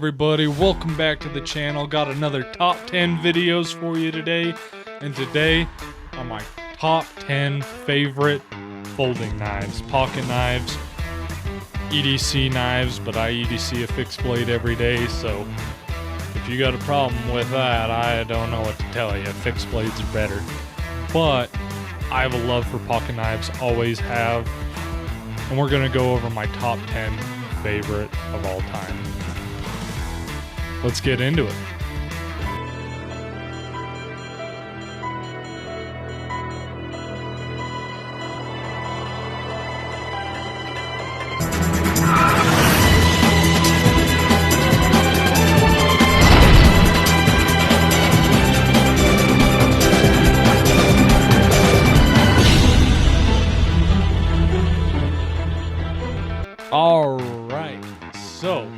Everybody, welcome back to the channel. Got another top 10 videos for you today, and today are my top 10 favorite folding knives, pocket knives, EDC knives, but I EDC a fixed blade every day, so if you got a problem with that, I don't know what to tell you. Fixed blades are better, but I have a love for pocket knives, always have, and we're gonna go over my top 10 favorite of all time. Let's get into it. All right, so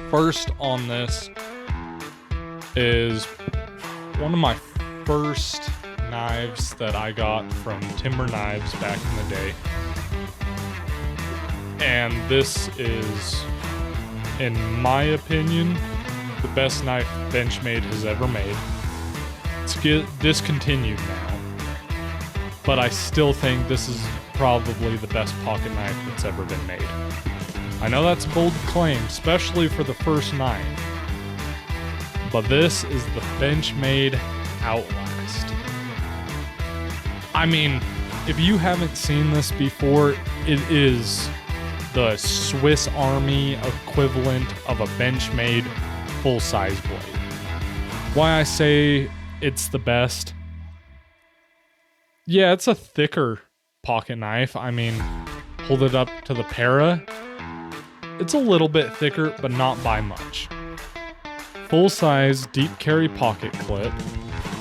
first on this is one of my first knives that I got from Timber Knives back in the day. And this is, in my opinion, the best knife Benchmade has ever made. It's discontinued now, but I still think this is probably the best pocket knife that's ever been made. I know that's a bold claim, especially for the first knife, but this is the Benchmade Outlast. I mean, if you haven't seen this before, it is the Swiss Army equivalent of a Benchmade full-size blade. Why I say it's the best? Yeah, it's a thicker pocket knife. I mean, hold it up to the Para. It's a little bit thicker, but not by much. Full-size deep carry pocket clip.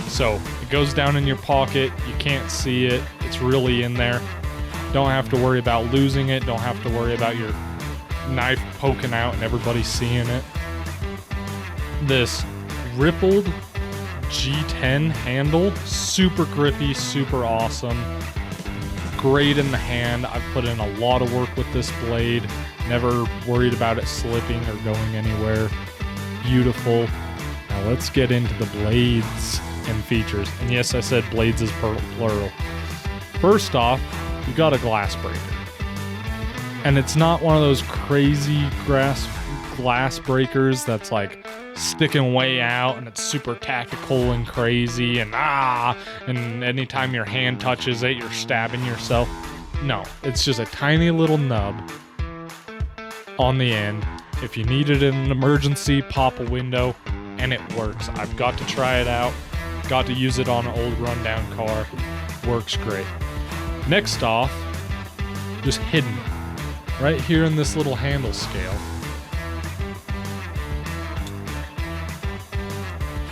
So it goes down in your pocket, you can't see it, it's really in there. Don't have to worry about losing it, don't have to worry about your knife poking out and everybody seeing it. This rippled G10 handle, super grippy, super awesome. Great in the hand. I've put in a lot of work with this blade. Never worried about it slipping or going anywhere. Beautiful. Now let's get into the blades and features. And yes, I said blades is plural. First off, you got a glass breaker. And it's not one of those crazy glass breakers that's like sticking way out and it's super tactical and crazy and anytime your hand touches it, you're stabbing yourself. No, it's just a tiny little nub on the end. If you need it in an emergency, pop a window and it works. I've got to try it out. Got to use it on an old rundown car. Works great. Next off, just hidden right here in this little handle scale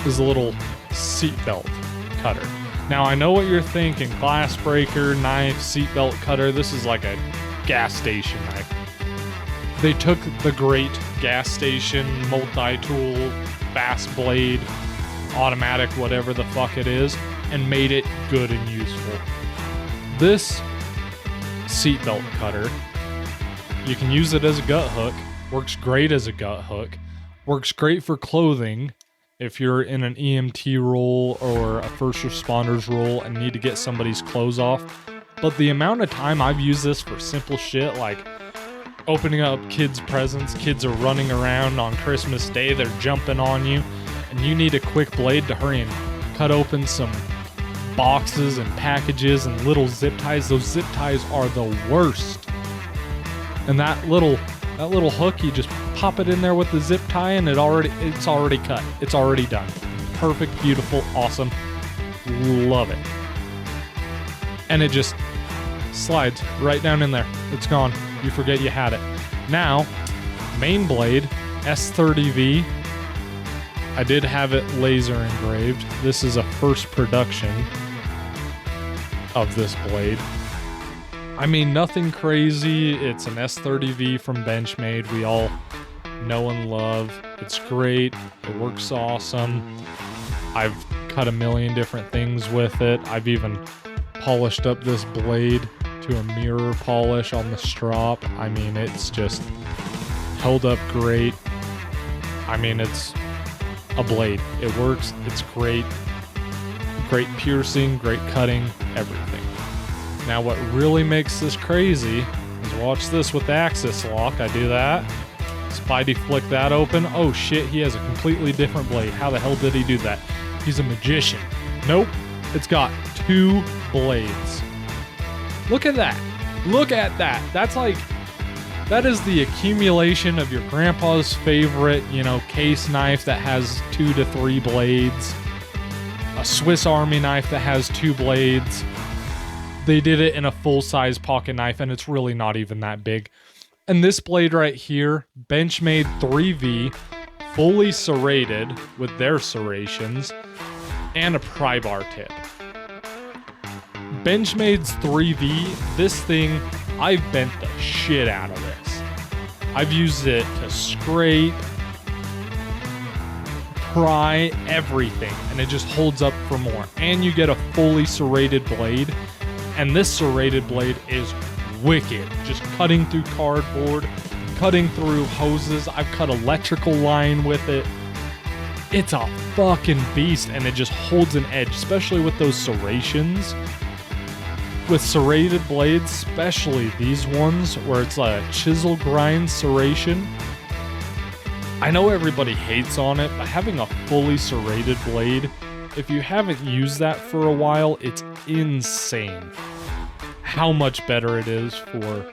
is a little seatbelt cutter. Now I know what you're thinking, glass breaker, knife, seatbelt cutter. This is like a gas station knife. They took the great gas station, multi-tool, fast blade, automatic, whatever the fuck it is, and made it good and useful. This seatbelt cutter, you can use it as a gut hook, works great as a gut hook, works great for clothing if you're in an EMT role or a first responders role and need to get somebody's clothes off. But the amount of time I've used this for simple shit like opening up kids' presents, kids are running around on Christmas Day, they're jumping on you, and you need a quick blade to hurry and cut open some boxes and packages and little zip ties. Those zip ties are the worst. And that little hook, you just pop it in there with the zip tie and it's already cut. It's already done. Perfect, beautiful, awesome. Love it. And it just slides right down in there. It's gone. You forget you had it. Now, main blade, S30V. I did have it laser engraved. This is a first production of this blade. I mean, nothing crazy. It's an S30V from Benchmade. We all know and love. It's great. It works awesome. I've cut a million different things with it. I've even polished up this blade to a mirror polish on the strop. I mean, it's just held up great. I mean, it's a blade. It works. It's great. Great piercing, great cutting, everything. Now, what really makes this crazy is watch this with the axis lock. I do that. Spidey flick that open. Oh shit, he has a completely different blade. How the hell did he do that? He's a magician. Nope. It's got 2 blades. Look at that. Look at that. That's like, that is the accumulation of your grandpa's favorite, case knife that has 2 to 3 blades. A Swiss Army knife that has 2 blades. They did it in a full-size pocket knife, and it's really not even that big. And this blade right here, Benchmade 3V, fully serrated with their serrations, and a pry bar tip. Benchmade's 3V, this thing, I've bent the shit out of this. I've used it to scrape, pry, everything, and it just holds up for more. And you get a fully serrated blade, and this serrated blade is wicked. Just cutting through cardboard, cutting through hoses. I've cut electrical line with it. It's a fucking beast, and it just holds an edge, especially with those serrations. With serrated blades, especially these ones where it's a chisel grind serration. I know everybody hates on it, but having a fully serrated blade, if you haven't used that for a while, it's insane how much better it is for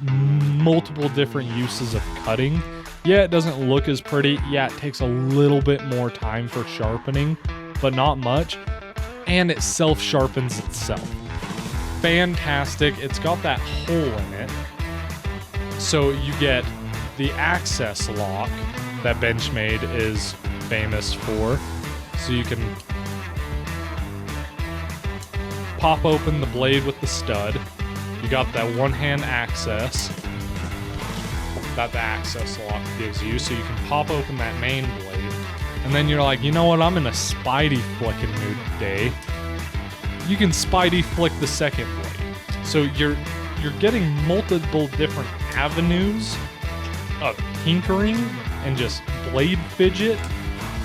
multiple different uses of cutting. Yeah, it doesn't look as pretty. Yeah, it takes a little bit more time for sharpening, but not much. And it self-sharpens itself. Fantastic. It's got that hole in it. So you get the access lock that Benchmade is famous for. So you can pop open the blade with the stud. You got that one-hand access that the access lock gives you, so you can pop open that main blade. And then you're like, you know what, I'm in a Spidey flicking mood today. You can Spidey flick the second blade. So you're getting multiple different avenues of tinkering and just blade fidget,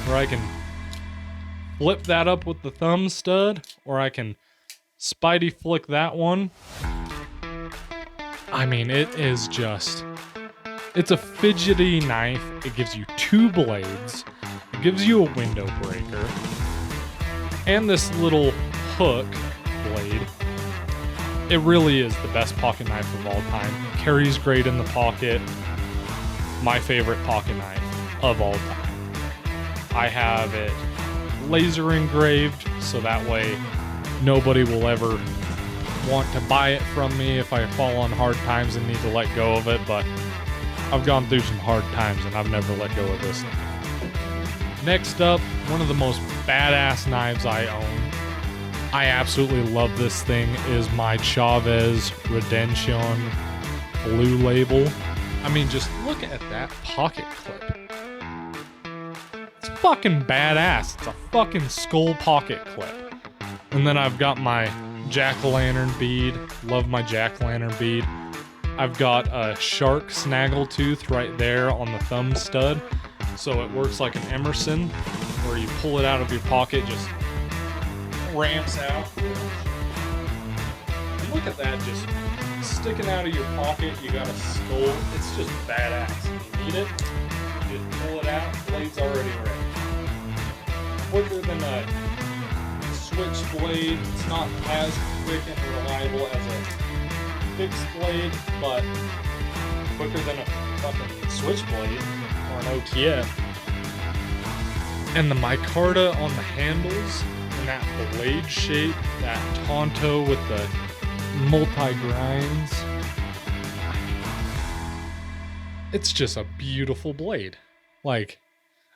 where I can flip that up with the thumb stud, or I can Spidey flick that one. I mean, it is just, it's a fidgety knife. It gives you 2 blades. It gives you a window breaker. And this little hook blade. It really is the best pocket knife of all time. Carries great in the pocket. My favorite pocket knife of all time. I have it laser engraved, so that way nobody will ever want to buy it from me if I fall on hard times and need to let go of it, but I've gone through some hard times and I've never let go of this knife. Next up, one of the most badass knives I own. I absolutely love this thing, is my Chavez Redemption Blue Label. I mean, just look at that pocket clip. It's fucking badass. It's a fucking skull pocket clip. And then I've got my jack-o'-lantern bead. Love my jack-o'-lantern bead. I've got a shark snaggletooth right there on the thumb stud. So it works like an Emerson, where you pull it out of your pocket, just ramps out. And look at that, just sticking out of your pocket. You got a skull. It's just badass. You need it, you just pull it out, blade's already ready. Quicker than a switchblade. It's not as quick and reliable as a fixed blade, but quicker than a fucking switchblade or an OTF. And the micarta on the handles and that blade shape, that Tonto with the multi-grinds. It's just a beautiful blade. Like,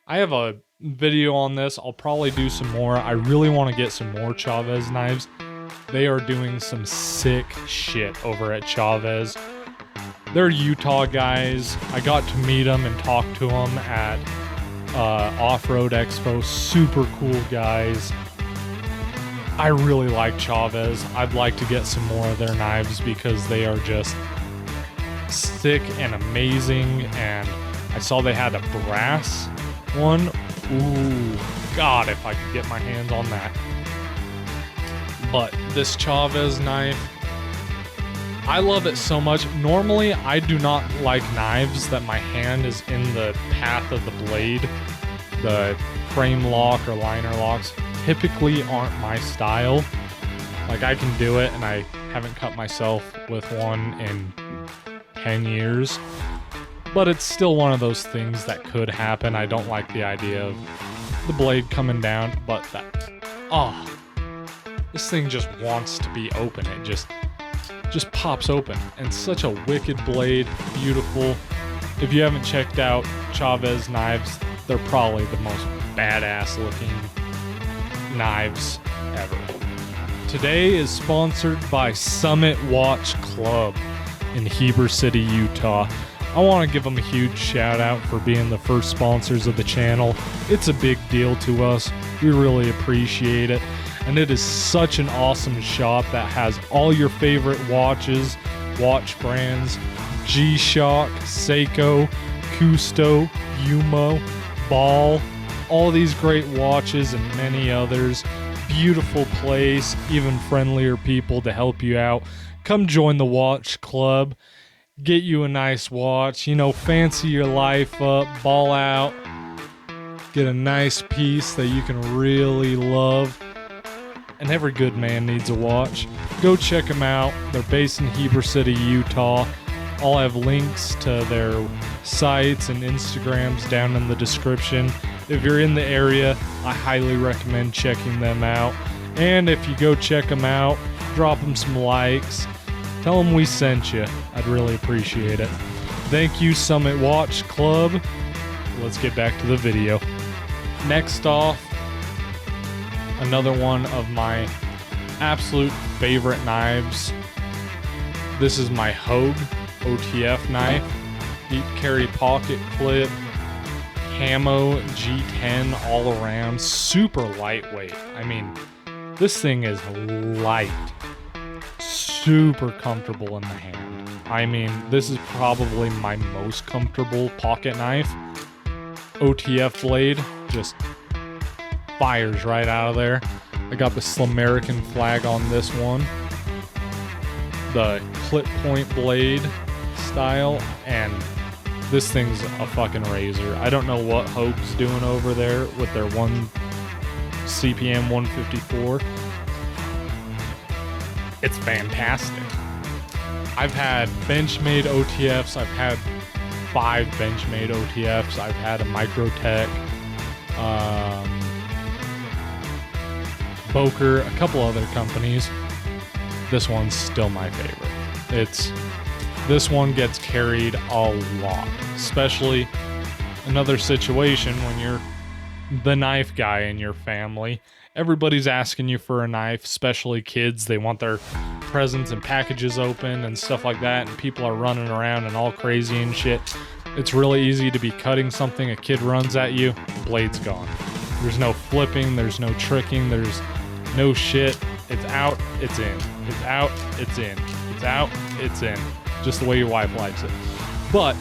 I have a video on this. I'll probably do some more. I really want to get some more Chavez knives. They are doing some sick shit over at Chavez. They're Utah guys. I got to meet them and talk to them at Off-Road Expo. Super cool guys. I really like Chavez. I'd like to get some more of their knives because they are just sick and amazing. And I saw they had a brass one. Ooh, God, if I could get my hands on that. But this Chavez knife, I love it so much. Normally, I do not like knives that my hand is in the path of the blade. The frame lock or liner locks typically aren't my style. Like, I can do it, and I haven't cut myself with one in 10 years. But it's still one of those things that could happen. I don't like the idea of the blade coming down, but that, this thing just wants to be open. It just pops open. And such a wicked blade, beautiful. If you haven't checked out Chavez knives, they're probably the most badass looking knives ever. Today is sponsored by Summit Watch Club in Heber City, Utah. I want to give them a huge shout out for being the first sponsors of the channel. It's a big deal to us. We really appreciate it. And it is such an awesome shop that has all your favorite watches, watch brands, G-Shock, Seiko, Cousteau, Umo, Ball, all these great watches and many others. Beautiful place, even friendlier people to help you out. Come join the watch club. Get you a nice watch, you know, fancy your life up, ball out, get a nice piece that you can really love. And every good man needs a watch. Go check them out. They're based in Heber City, Utah. I'll have links to their sites and Instagrams down in the description. If you're in the area, I highly recommend checking them out. And if you go check them out, drop them some likes. Tell them we sent you. I'd really appreciate it. Thank you, Summit Watch Club. Let's get back to the video. Next off, another one of my absolute favorite knives. This is my Hogue OTF knife. Deep carry pocket clip. Camo G10 all around. Super lightweight. I mean, this thing is light. Super comfortable in the hand. I mean, this is probably my most comfortable pocket knife. OTF blade just fires right out of there. I got the Slamerican flag on this one. The clip point blade style, and this thing's a fucking razor. I don't know what Hogue's doing over there with their CPM 154. It's fantastic. I've had Benchmade OTFs. I've had 5 Benchmade OTFs. I've had a Microtech, Boker, a couple other companies. This one's still my favorite. This one gets carried a lot, especially another situation when you're the knife guy in your family. Everybody's asking you for a knife, especially kids. They want their presents and packages open and stuff like that, and people are running around and all crazy and shit. It's really easy to be cutting something, a kid runs at you, blade's gone. There's no flipping, there's no tricking, there's no shit. It's out, it's in. It's out, it's in. It's out, it's in. Just the way your wife likes it. But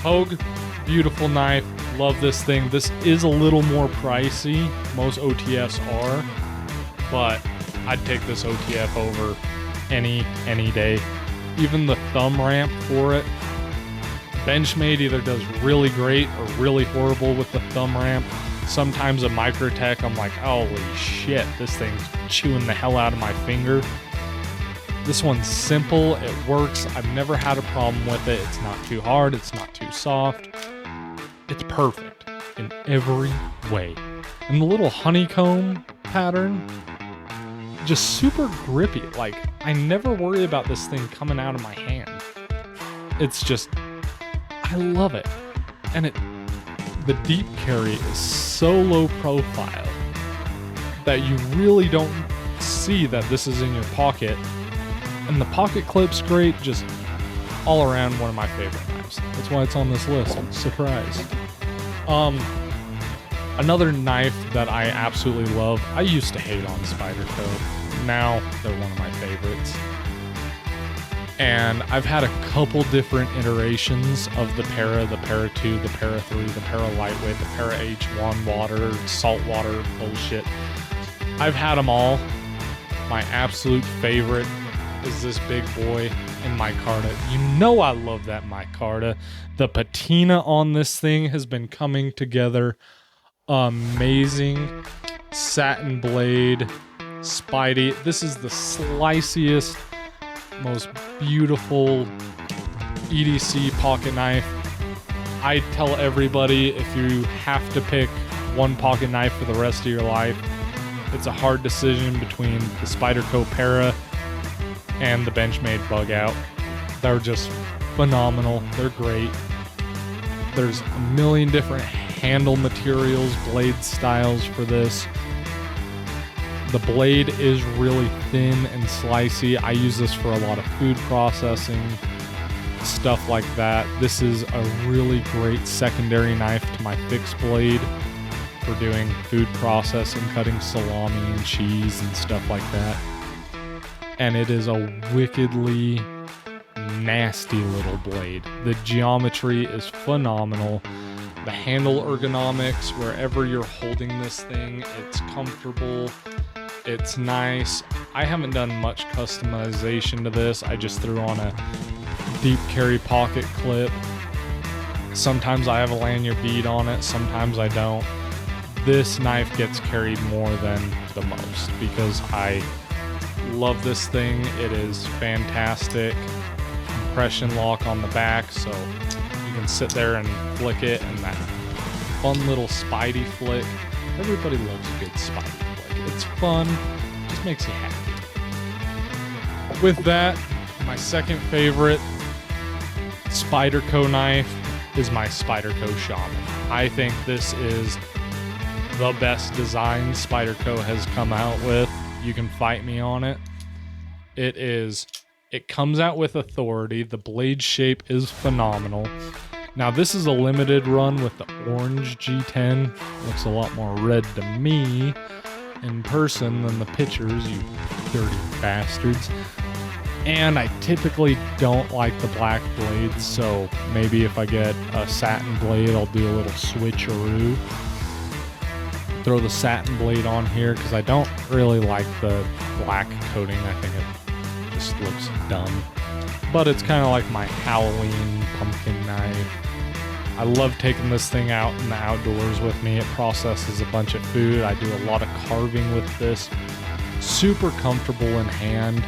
Hogue, beautiful knife. Love this thing. This is a little more pricey. Most OTFs are, but I'd take this OTF over any day. Even the thumb ramp for it. Benchmade either does really great or really horrible with the thumb ramp. Sometimes a Microtech, I'm like, holy shit, this thing's chewing the hell out of my finger. This one's simple, it works. I've never had a problem with it. It's not too hard, it's not too soft. It's perfect in every way. And the little honeycomb pattern, just super grippy. Like, I never worry about this thing coming out of my hand. It's just, I love it. And the deep carry is so low profile that you really don't see that this is in your pocket. And the pocket clip's great, just all around one of my favorite knives. That's why it's on this list. Surprise. Another knife that I absolutely love, I used to hate on Spyderco. Now they're one of my favorites. And I've had a couple different iterations of the Para 2, the Para 3, the Para Lightweight, the Para H1 water, saltwater bullshit. I've had them all. My absolute favorite is this big boy in micarta. You know I love that micarta. The patina on this thing has been coming together amazing. Satin blade, Spidey. This is the sliciest, most beautiful EDC pocket knife. I tell everybody, if you have to pick one pocket knife for the rest of your life, it's a hard decision between the Spyderco Para and the Benchmade Bug Out. They're just phenomenal. They're great. There's a million different handle materials, blade styles for this. The blade is really thin and slicey. I use this for a lot of food processing, stuff like that. This is a really great secondary knife to my fixed blade for doing food processing, cutting salami and cheese and stuff like that. And it is a wickedly nasty little blade. The geometry is phenomenal. The handle ergonomics, wherever you're holding this thing, it's comfortable. It's nice. I haven't done much customization to this. I just threw on a deep carry pocket clip. Sometimes I have a lanyard bead on it, sometimes I don't. This knife gets carried more than the most because I love this thing. It is fantastic. Compression lock on the back, so you can sit there and flick it, and that fun little Spidey flick. Everybody loves a good Spidey flick. It's fun, just makes you happy. With that, my second favorite Spyderco knife is my Spyderco Shaman. I think this is the best design Spyderco has come out with. You can fight me on it. It comes out with authority. The blade shape is phenomenal. Now this is a limited run with the orange G10. Looks a lot more red to me in person than the pictures, you dirty bastards. And I typically don't like the black blades, so maybe if I get a satin blade, I'll do a little switcheroo. Throw the satin blade on here because I don't really like the black coating. I think it just looks dumb. But it's kind of like my Halloween pumpkin knife. I love taking this thing out in the outdoors with me. It processes a bunch of food. I do a lot of carving with this. Super comfortable in hand.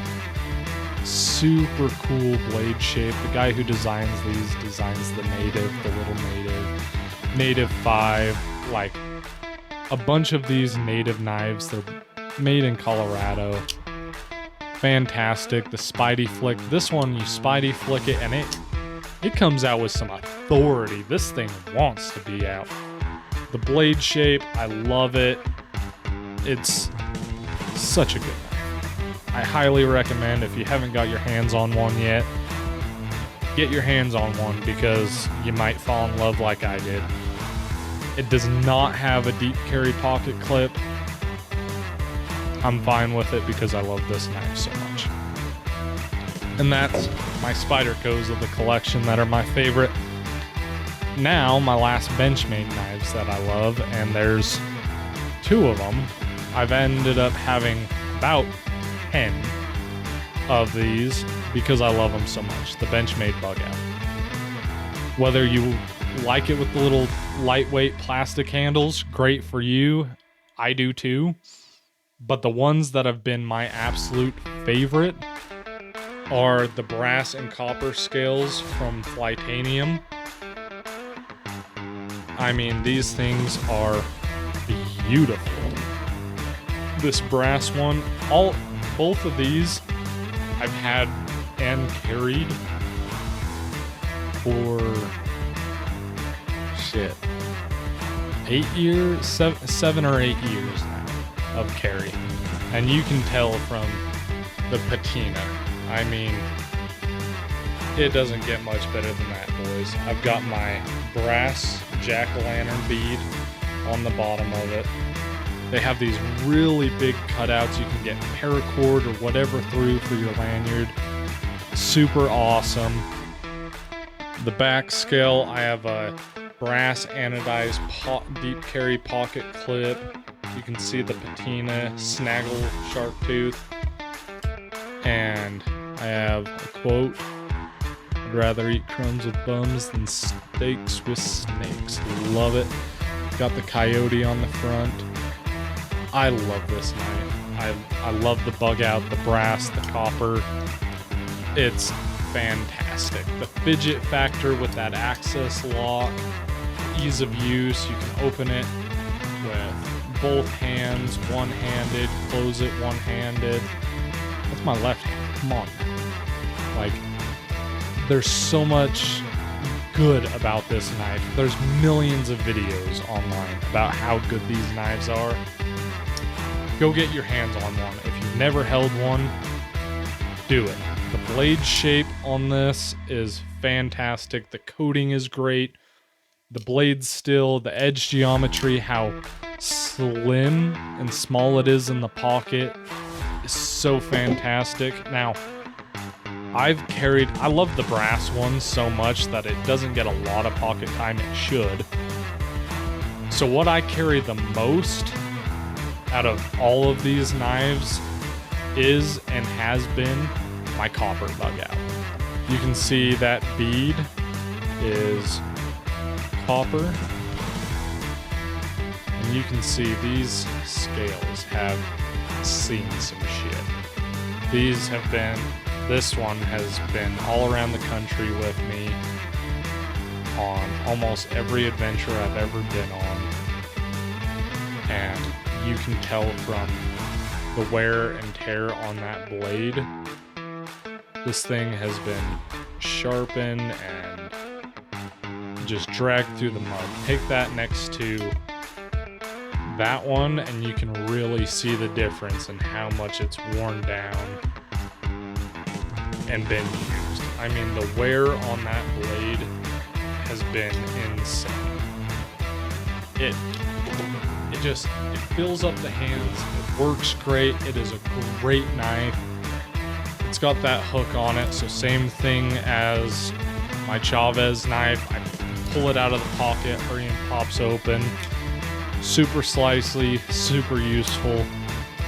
Super cool blade shape. The guy who designs these designs the Native, the little Native 5, like a bunch of these Native knives. They're made in Colorado. Fantastic. The Spidey flick. This one, you Spidey flick it and it comes out with some authority. This thing wants to be out. The blade shape, I love it. It's such a good knife. I highly recommend, if you haven't got your hands on one yet, get your hands on one because you might fall in love like I did. It does not have a deep carry pocket clip. I'm fine with it because I love this knife so much. And that's my Spydercos of the collection that are my favorite. Now, my last Benchmade knives that I love, and there's 2 of them. I've ended up having about 10 of these because I love them so much. The Benchmade Bug Out. Whether you like it with the little lightweight plastic handles, great for you. I do too. But the ones that have been my absolute favorite are the brass and copper scales from Flytanium. I mean, these things are beautiful. This brass one, both of these I've had and carried for 8 years, 7 or 8 years now of carry. And you can tell from the patina. I mean, it doesn't get much better than that, boys. I've got my brass jack-o'-lantern bead on the bottom of it. They have these really big cutouts you can get paracord or whatever through for your lanyard. super awesome. The back scale, I have a brass anodized deep carry pocket clip. You can see the patina snaggle shark tooth. And I have a quote: "I'd rather eat crumbs with bums than steaks with snakes." Love it. Got the coyote on the front. I love this knife. I love the bug out, the brass, the copper. It's fantastic. The fidget factor with that access lock, ease of use. You can open it with both hands, one-handed, close it one-handed. That's my left hand. Come on. Like, there's so much good about this knife. There's millions of videos online about how good these knives are. Go get your hands on one. If you've never held one, do it. The blade shape on this is fantastic. The coating is great. The blade still, the edge geometry, how slim and small it is in the pocket is so fantastic. Now, I love the brass ones so much that it doesn't get a lot of pocket time. It should. So what I carry the most out of all of these knives is and has been my copper bug out. You can see that bead is copper. And you can see these scales have seen some shit. This one has been all around the country with me on almost every adventure I've ever been on. And you can tell from the wear and tear on that blade. This thing has been sharpened and just dragged through the mud. Take that next to that one and you can really see the difference in how much it's worn down and been used. I mean, the wear on that blade has been insane. It fills up the hands. It works great. It is a great knife. It's got that hook on it, so same thing as my Chavez knife. I pull it out of the pocket, hurry and pops open. Super slicey, super useful.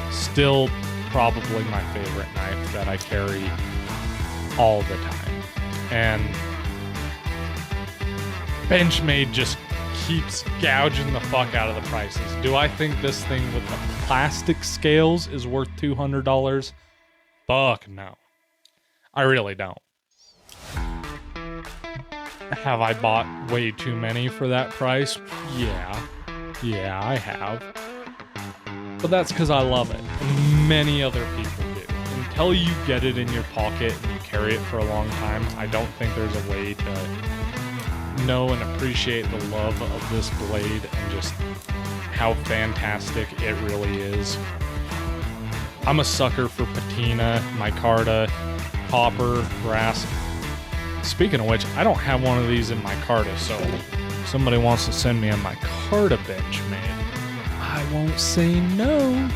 Still probably my favorite knife that I carry all the time. And Benchmade just keeps gouging the fuck out of the prices. Do I think this thing with the plastic scales is worth $200? Fuck no. I really don't. Have I bought way too many for that price? Yeah, I have. But that's because I love it. And many other people do. Until you get it in your pocket and you carry it for a long time, I don't think there's a way to know and appreciate the love of this blade and just how fantastic it really is. I'm a sucker for patina, micarta, copper, brass. Speaking of which, I don't have one of these in micarta, so if somebody wants to send me a micarta Benchmade, I won't say no.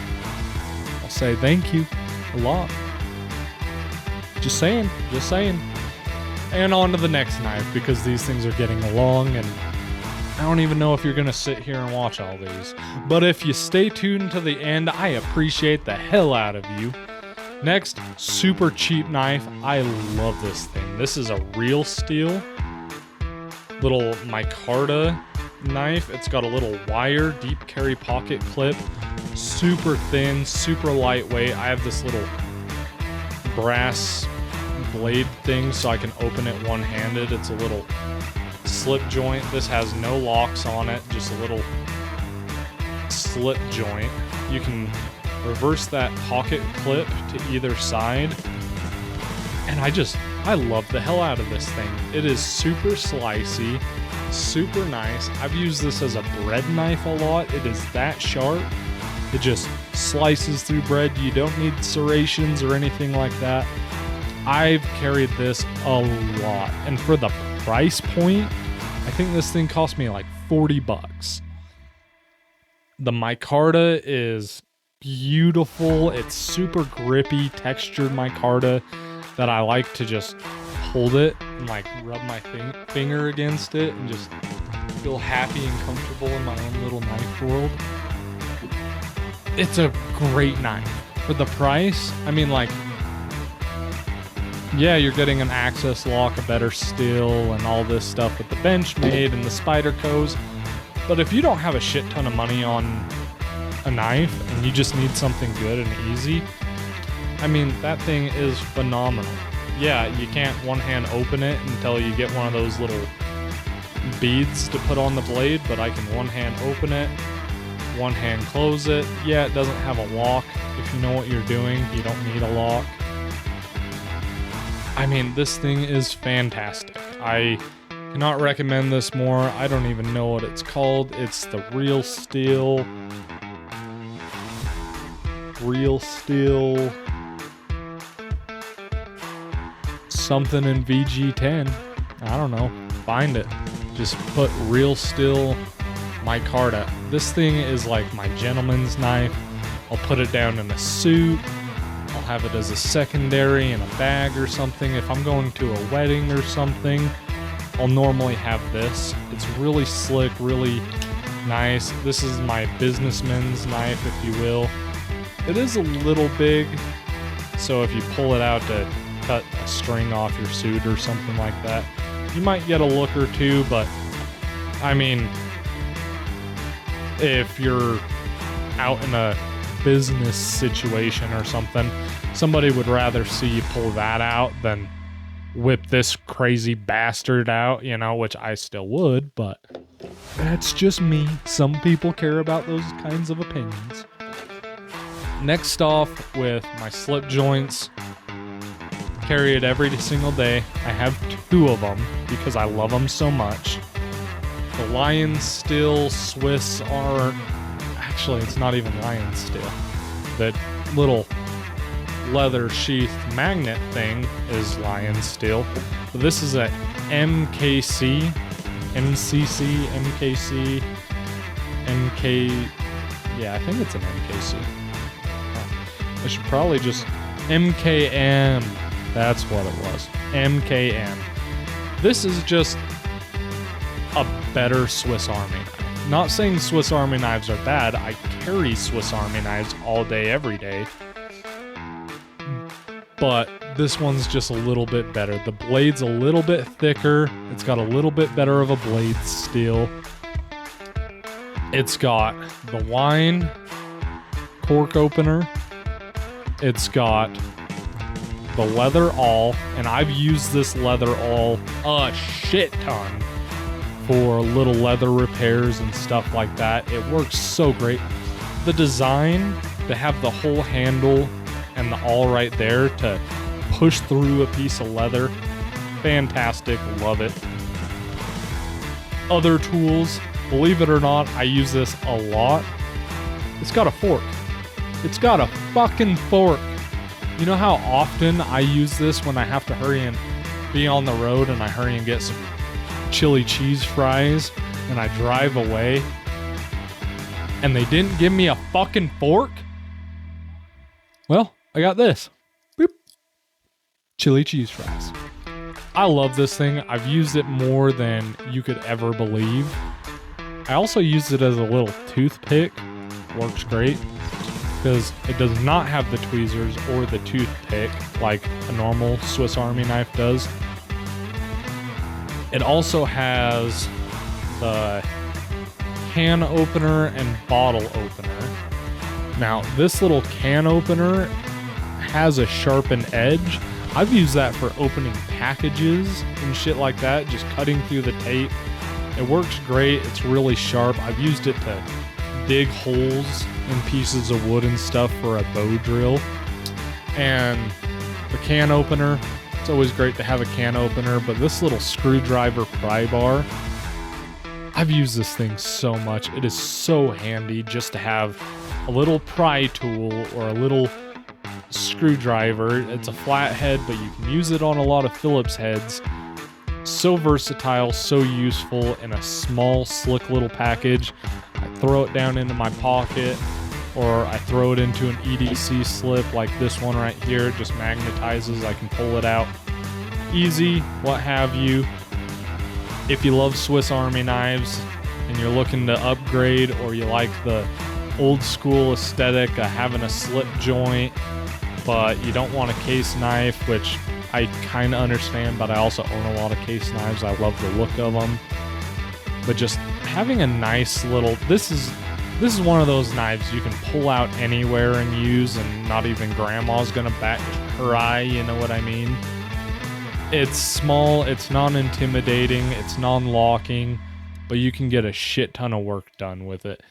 I'll say thank you a lot. Just saying. And on to the next knife, because these things are getting long and I don't even know if you're gonna sit here and watch all these. But if you stay tuned to the end, I appreciate the hell out of you. Next, super cheap knife. I love this thing. This is a real steel little micarta knife. It's got a little wire deep carry pocket clip, super thin, super lightweight. I have this little brass blade thing so I can open it one-handed. It's a little slip joint. This has no locks on it, just a little slip joint. You can reverse that pocket clip to either side. And I love the hell out of this thing. It is super slicey, super nice. I've used this as a bread knife a lot. It is that sharp. It just slices through bread. You don't need serrations or anything like that. I've carried this a lot. And for the price point, I think this thing cost me like $40. The micarta is beautiful. It's super grippy, textured micarta that I like to just hold it and like rub my finger against it and just feel happy and comfortable in my own little knife world. It's a great knife. For the price, I mean, like, yeah, you're getting an access lock, a better steel, and all this stuff with the Benchmade and the Spyderco's. But if you don't have a shit ton of money on a knife and you just need something good and easy, I mean, that thing is phenomenal. Yeah, you can't one-hand open it until you get one of those little beads to put on the blade, but I can one-hand open it, one-hand close it. Yeah, it doesn't have a lock. If you know what you're doing, you don't need a lock. I mean, this thing is fantastic. I cannot recommend this more. I don't even know what it's called. It's the Real Steel something in VG10. I don't know. Find it. Just put Real Steel micarta. This thing is like my gentleman's knife. I'll put it down in a suit. I'll have it as a secondary in a bag or something. If I'm going to a wedding or something, I'll normally have this. It's really slick, really nice. This is my businessman's knife, if you will. It is a little big, so if you pull it out to cut a string off your suit or something like that, you might get a look or two, but I mean, if you're out in a business situation or something, somebody would rather see you pull that out than whip this crazy bastard out, you know, which I still would, but that's just me. Some people care about those kinds of opinions. Next off, with my slip joints, carry it every single day. I have 2 of them because I love them so much. The Lion Steel Swiss are, actually it's not even Lion Steel. That little leather sheath magnet thing is Lion Steel. But this is a MKC, yeah, I think it's an MKC. I should probably just MKM. That's what it was. MKM. This is just a better Swiss Army knife. Not saying Swiss Army knives are bad. I carry Swiss Army knives all day, every day. But this one's just a little bit better. The blade's a little bit thicker. It's got a little bit better of a blade steel. It's got the wine cork opener. It's got the leather awl, and I've used this leather awl a shit ton for little leather repairs and stuff like that. It works so great. The design to have the whole handle and the awl right there to push through a piece of leather, fantastic, love it. Other tools, believe it or not, I use this a lot. It's got a fork. It's got a fucking fork. You know how often I use this when I have to hurry and be on the road and I hurry and get some chili cheese fries and I drive away and they didn't give me a fucking fork? Well, I got this. Boop. Chili cheese fries. I love this thing. I've used it more than you could ever believe. I also used it as a little toothpick. Works great because it does not have the tweezers or the toothpick like a normal Swiss Army knife does. It also has the can opener and bottle opener. Now, this little can opener has a sharpened edge. I've used that for opening packages and shit like that, just cutting through the tape. It works great. It's really sharp. I've used it to dig holes in pieces of wood and stuff for a bow drill. And the can opener, it's always great to have a can opener, but this little screwdriver pry bar, I've used this thing so much. It is so handy just to have a little pry tool or a little screwdriver. It's a flathead, but you can use it on a lot of Phillips heads. So versatile, so useful in a small, slick little package. I throw it down into my pocket, or I throw it into an EDC slip like this one right here. It just magnetizes, I can pull it out easy, what have you. If you love Swiss Army knives and you're looking to upgrade, or you like the old school aesthetic of having a slip joint, but you don't want a case knife, which I kind of understand, but I also own a lot of case knives. I love the look of them. But just having a nice little, this is one of those knives you can pull out anywhere and use, and not even grandma's gonna bat her eye, you know what I mean? It's small, it's non-intimidating, it's non-locking, but you can get a shit ton of work done with it.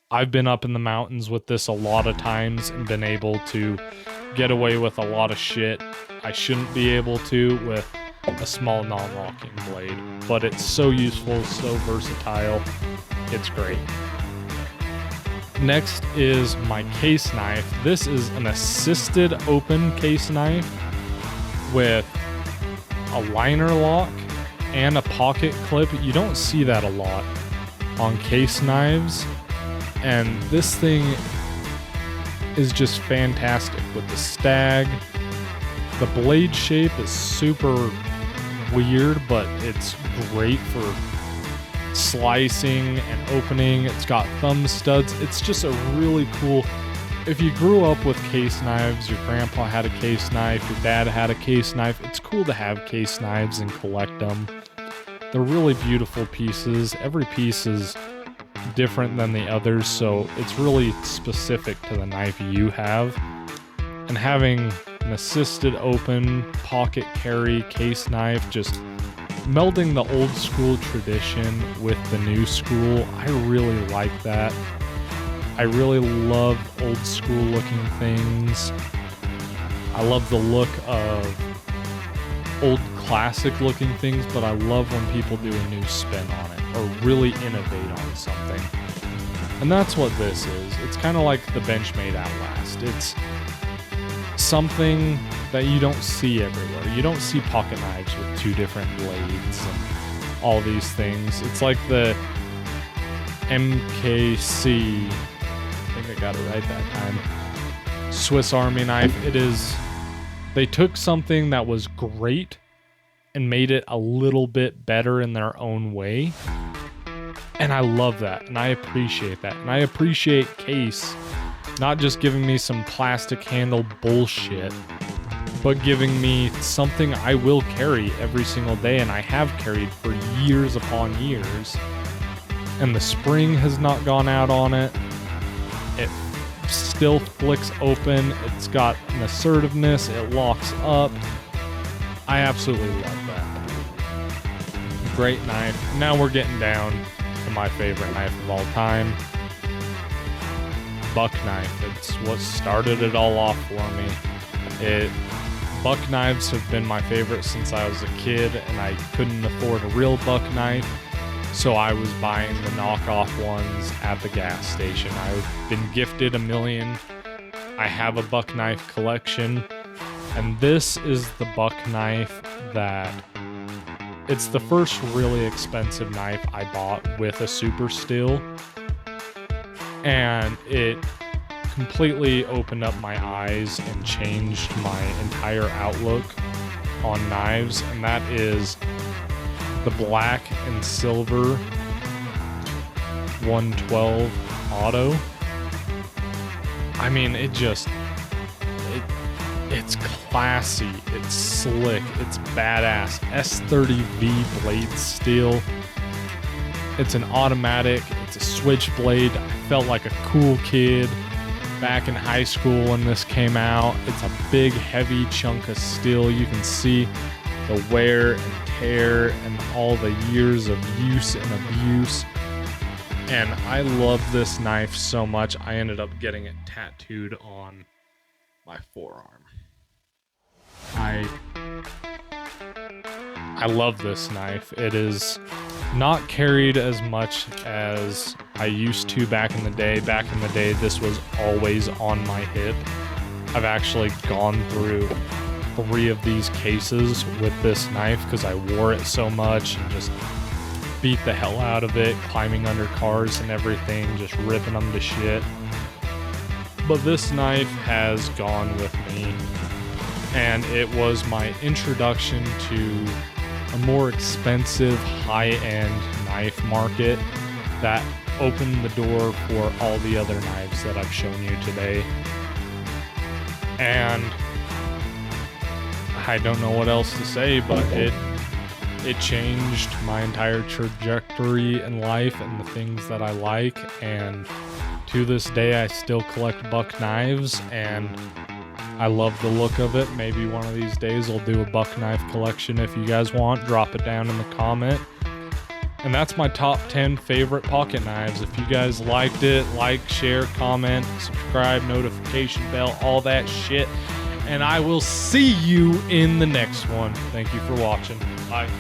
I've been up in the mountains with this a lot of times and been able to get away with a lot of shit I shouldn't be able to with a small non-locking blade. But it's so useful, so versatile, it's great. Next is my case knife. This is an assisted open case knife with a liner lock and a pocket clip. You don't see that a lot on case knives, and this thing is just fantastic with the stag. The blade shape is super weird, but it's great for slicing and opening. It's got thumb studs. It's just a really cool, if you grew up with case knives, your grandpa had a case knife, your dad had a case knife, it's cool to have case knives and collect them. They're really beautiful pieces. Every piece is different than the others, so it's really specific to the knife you have. And having an assisted open pocket carry case knife, just melding the old school tradition with the new school, I really like that. I really love old school looking things. I love the look of old classic looking things, but I love when people do a new spin on it or really innovate on something. And that's what this is. It's kind of like the Benchmade Outlast. It's something that you don't see everywhere. You don't see pocket knives with two different blades and all these things. It's like the MKC, I think I got it right that time, Swiss Army knife. It is, they took something that was great and made it a little bit better in their own way. And I love that, and I appreciate that. And I appreciate Case not just giving me some plastic handle bullshit, but giving me something I will carry every single day, and I have carried for years upon years. And the spring has not gone out on it. It still flicks open. It's got an assertiveness. It locks up. I absolutely love that. Great knife. Now we're getting down to my favorite knife of all time. Buck knife. It's what started it all off for me. Buck knives have been my favorite since I was a kid, and I couldn't afford a real buck knife, so I was buying the knockoff ones at the gas station. I've been gifted a million. I have a buck knife collection, and this is the buck knife that, it's the first really expensive knife I bought with a super steel, and it completely opened up my eyes and changed my entire outlook on knives, and that is the black and silver 112 auto. I mean, it's classy, it's slick, it's badass. S30V blade steel. It's an automatic, it's a switchblade. I felt like a cool kid back in high school when this came out. It's a big, heavy chunk of steel. You can see the wear and tear and all the years of use and abuse. And I love this knife so much, I ended up getting it tattooed on my forearm. I love this knife. It is not carried as much as I used to back in the day. Back in the day, this was always on my hip. I've actually gone through 3 of these cases with this knife because I wore it so much and just beat the hell out of it, climbing under cars and everything, just ripping them to shit. but this knife has gone with me, and it was my introduction to a more expensive high-end knife market that opened the door for all the other knives that I've shown you today. And I don't know what else to say, but it changed my entire trajectory in life and the things that I like. And to this day, I still collect buck knives, and I love the look of it. Maybe one of these days I'll do a buck knife collection. If you guys want, drop it down in the comment. And that's my top 10 favorite pocket knives. If you guys liked it, like, share, comment, subscribe, notification bell, all that shit. And I will see you in the next one. Thank you for watching. Bye.